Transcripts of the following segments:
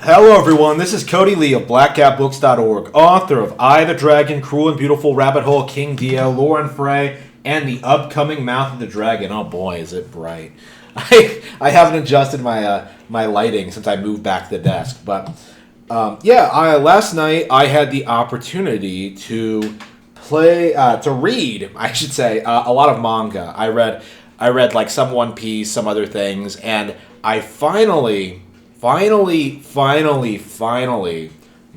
Hello, everyone. This is Cody Lee of BlackCatBooks.org, author of I, the Dragon, Cruel and Beautiful, Rabbit Hole, King Dio, Lauren Frey, and the upcoming Mouth of the Dragon. Oh boy, is it bright! I haven't adjusted my lighting since I moved back to the desk, but last night I had the opportunity to read, I should say, a lot of manga. I read like some One Piece, some other things, and I finally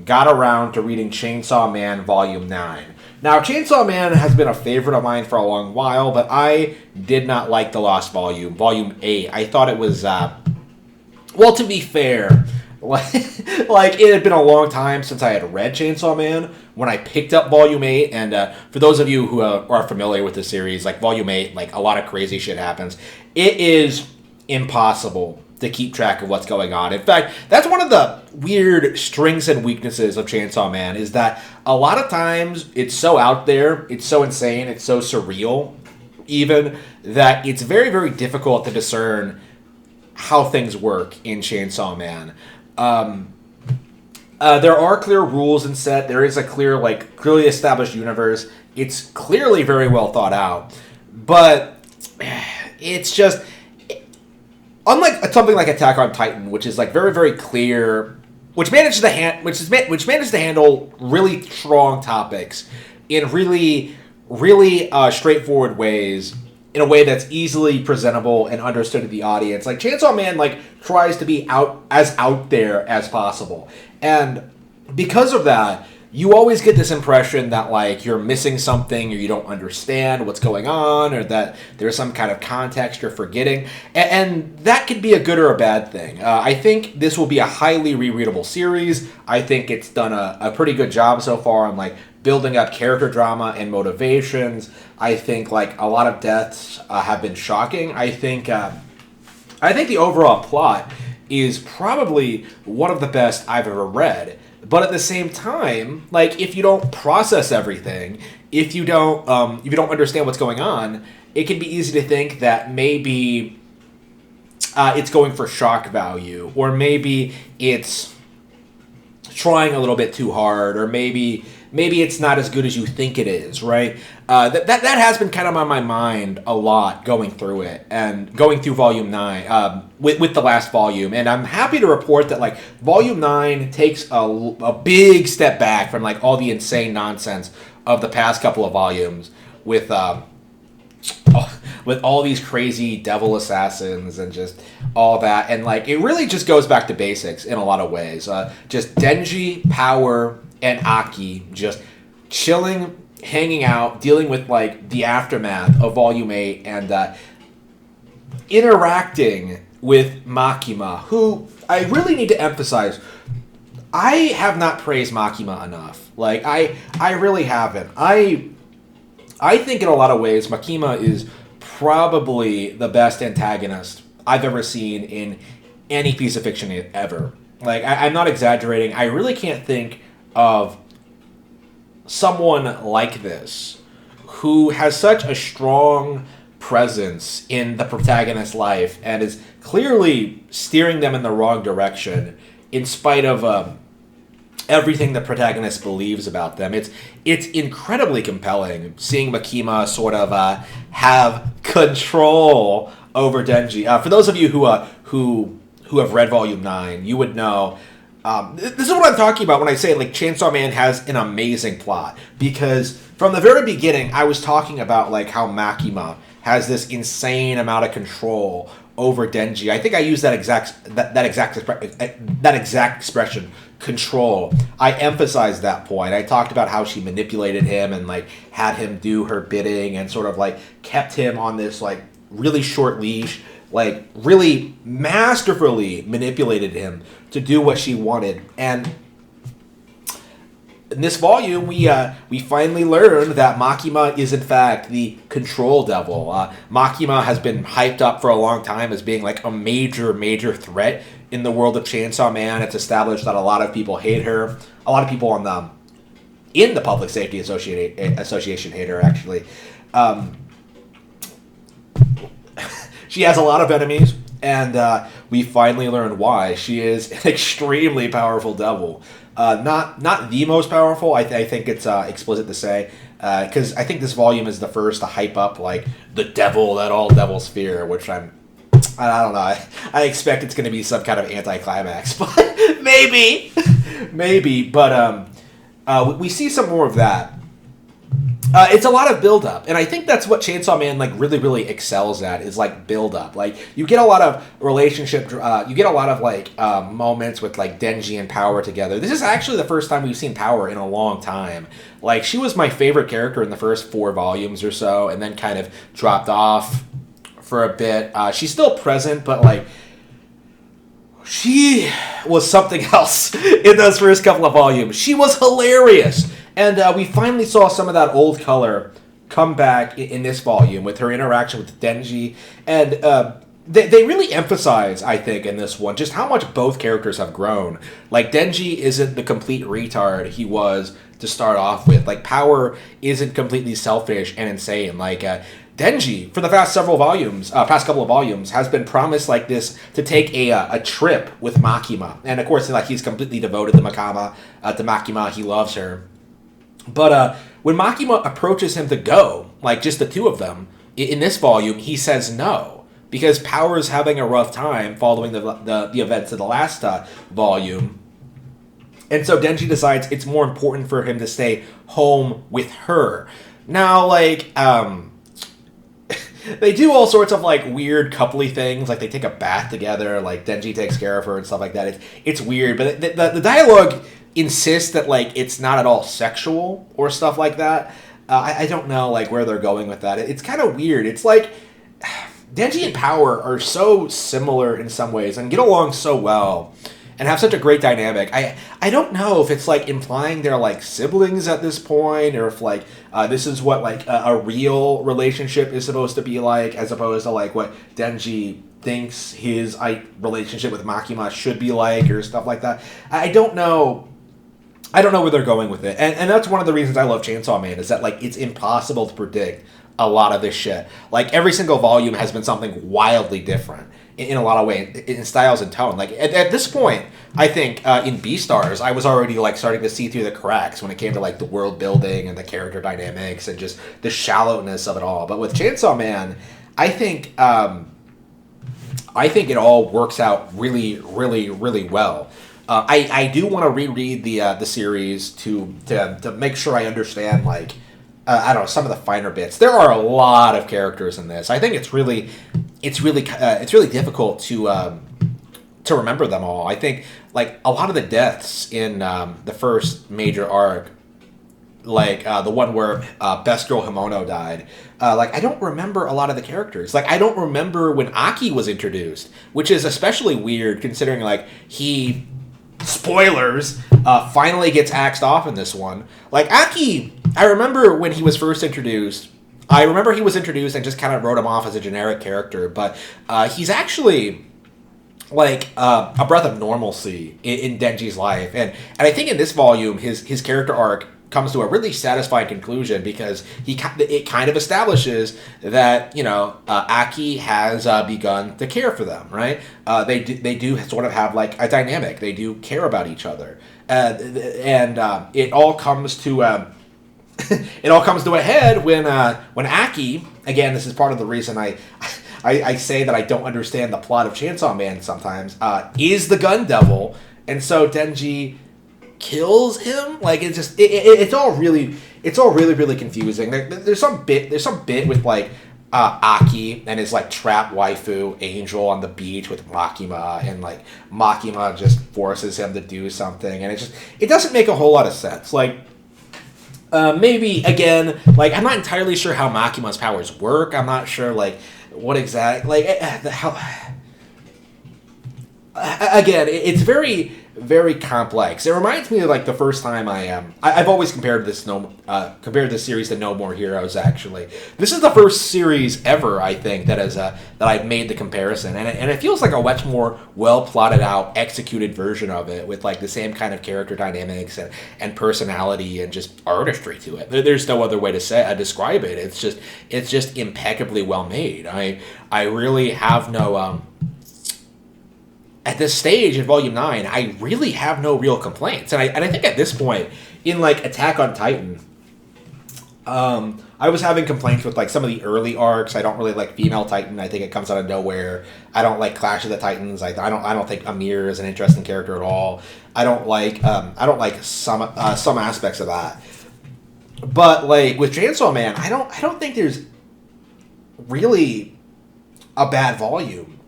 got around to reading Chainsaw Man Volume 9. Now, Chainsaw Man has been a favorite of mine for a long while, but I did not like the last volume, Volume 8. I thought it was, to be fair, like it had been a long time since I had read Chainsaw Man when I picked up Volume 8, and for those of you who are familiar with the series, like Volume 8, like a lot of crazy shit happens. It is impossible to keep track of what's going on. In fact, that's one of the weird strengths and weaknesses of Chainsaw Man, is that a lot of times it's so out there, it's so insane, it's so surreal, even, that it's very, very difficult to discern how things work in Chainsaw Man. There are clear rules in set. There is a clearly established universe. It's clearly very well thought out, but it's just, unlike something like Attack on Titan, which is like very, very clear, which manages to handle really strong topics in really, really straightforward ways, in a way that's easily presentable and understood to the audience. Like Chainsaw Man, tries to be out there as possible, and because of that, you always get this impression that you're missing something, or you don't understand what's going on, or that there's some kind of context you're forgetting. And that could be a good or a bad thing. I think this will be a highly rereadable series. I think it's done a pretty good job so far on building up character drama and motivations. I think a lot of deaths have been shocking. I think the overall plot is probably one of the best I've ever read. But at the same time, if you don't process everything, if you don't understand what's going on, it can be easy to think that maybe it's going for shock value, or maybe it's trying a little bit too hard, or maybe it's not as good as you think it is, right? That has been kind of on my mind a lot going through it, and going through Volume 9 with the last volume. And I'm happy to report that Volume 9 takes a big step back from all the insane nonsense of the past couple of volumes with all these crazy devil assassins and just all that. And it really just goes back to basics in a lot of ways. Just Denji, Power, and Aki just chilling, hanging out, dealing with the aftermath of Volume 8, and interacting with Makima, who I really need to emphasize, I have not praised Makima enough. I really haven't. I think in a lot of ways Makima is probably the best antagonist I've ever seen in any piece of fiction ever. I'm not exaggerating. I really can't think of someone like this who has such a strong presence in the protagonist's life and is clearly steering them in the wrong direction in spite of everything the protagonist believes about them. It's incredibly compelling seeing Makima sort of have control over Denji. For those of you who have read Volume 9, you would know. This is what I'm talking about when I say Chainsaw Man has an amazing plot, because from the very beginning I was talking about how Makima has this insane amount of control over Denji. I think I used that exact expression, control. I emphasized that point. I talked about how she manipulated him and had him do her bidding, and sort of kept him on this really short leash, really masterfully manipulated him to do what she wanted. And in this volume, we finally learn that Makima is in fact the control devil. Makima has been hyped up for a long time as being a major threat in the world of Chainsaw Man. It's established that a lot of people hate her. A lot of people in the Public Safety Association hate her, actually. She has a lot of enemies, and we finally learn why. She is an extremely powerful devil. Not the most powerful. I think it's explicit to say, because I think this volume is the first to hype up like the devil that all devils fear, which I don't know. I expect it's going to be some kind of anticlimax, but maybe. But we see some more of that. It's a lot of build up, and I think that's what Chainsaw Man like really excels at, is like build up. Like you get a lot of relationship, you get a lot of like moments with like Denji and Power together. This is actually the first time we've seen Power in a long time. Like she was my favorite character in the first 4 volumes or so, and then kind of dropped off for a bit. She's still present, but like she was something else in those first couple of volumes. She was hilarious. And we finally saw some of that old color come back in this volume with her interaction with Denji. And they really emphasize, I think, in this one, just how much both characters have grown. Like, Denji isn't the complete retard he was to start off with. Like, Power isn't completely selfish and insane. Like, Denji, for the past couple of volumes, has been promised like this to take a trip with Makima. And, of course, like he's completely devoted to Makima. He loves her. But when Makima approaches him to go, like just the two of them, in this volume, he says no. Because Power is having a rough time following the events of the last volume. And so Denji decides it's more important for him to stay home with her. Now, like, they do all sorts of, like, weird coupley things. Like, they take a bath together. Like, Denji takes care of her and stuff like that. It's weird. But the dialogue insists that like it's not at all sexual or stuff like that. I don't know like where they're going with that. It's kind of weird. It's like Denji and Power are so similar in some ways and get along so well and have such a great dynamic. I don't know if it's like implying they're like siblings at this point, or if like this is what like a real relationship is supposed to be like, as opposed to like what Denji thinks his relationship with Makima should be like, or stuff like that. I don't know where they're going with it. And that's one of the reasons I love Chainsaw Man, is that, like, it's impossible to predict a lot of this shit. Like, every single volume has been something wildly different in a lot of ways, in styles and tone. Like, at this point, I think, in Beastars, I was already, like, starting to see through the cracks when it came to, like, the world building and the character dynamics and just the shallowness of it all. But with Chainsaw Man, I think it all works out really well. I do want to reread the series to make sure I understand, like, I don't know, some of the finer bits. There are a lot of characters in this. I think it's really difficult to remember them all. I think like a lot of the deaths in the first major arc, like the one where Best Girl Himono died, like I don't remember a lot of the characters. Like I don't remember when Aki was introduced, which is especially weird considering like he, spoilers, finally gets axed off in this one. Like Aki, I remember when he was first introduced. I remember he was introduced and just kind of wrote him off as a generic character, but he's actually like a breath of normalcy in Denji's life, and I think in this volume his character arc comes to a really satisfying conclusion, because it kind of establishes that, you know, Aki has begun to care for them, right? They do sort of have like a dynamic. They do care about each other, and it all comes to it all comes to a head when Aki, again, this is part of the reason I say that I don't understand the plot of Chainsaw Man sometimes, is the gun devil, and so Denji kills him. Like it's all really confusing. There's some bit with like Aki and his like trap waifu Angel on the beach with Makima, and like Makima just forces him to do something, and it doesn't make a whole lot of sense. Like maybe again, like I'm not entirely sure how Makima's powers work. I'm not sure like what exactly how. Again, it's very complex. It reminds me of like the first time I've always compared this series to No More Heroes. Actually, this is the first series ever, I think, that I've made the comparison, and it feels like a much more well plotted out, executed version of it, with like the same kind of character dynamics and personality and just artistry to it. There's no other way to describe it. It's just impeccably well made. I really have no at this stage in Volume 9, I really have no real complaints. And I think at this point, in like Attack on Titan, I was having complaints with like some of the early arcs. I don't really like Female Titan. I think it comes out of nowhere. I don't like Clash of the Titans. I don't think Amir is an interesting character at all. I don't like some aspects of that. But like with Chainsaw Man, I don't think there's really a bad volume.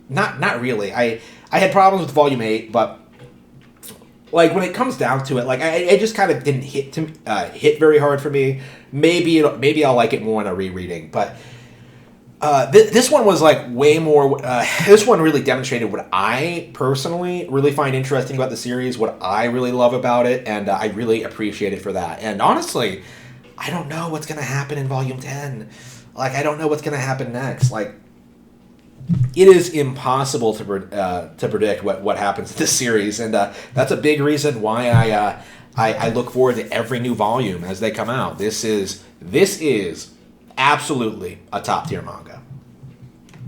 Not really. I had problems with Volume 8, but like when it comes down to it, like I just kind of didn't hit very hard for me. Maybe I'll like it more in a rereading, but this one was like way more. This one really demonstrated what I personally really find interesting about the series, what I really love about it, and I really appreciate it for that. And honestly, I don't know what's gonna happen in Volume 10. Like I don't know what's gonna happen next. Like it is impossible to predict what happens in this series, and that's a big reason why I look forward to every new volume as they come out. This is absolutely a top tier manga.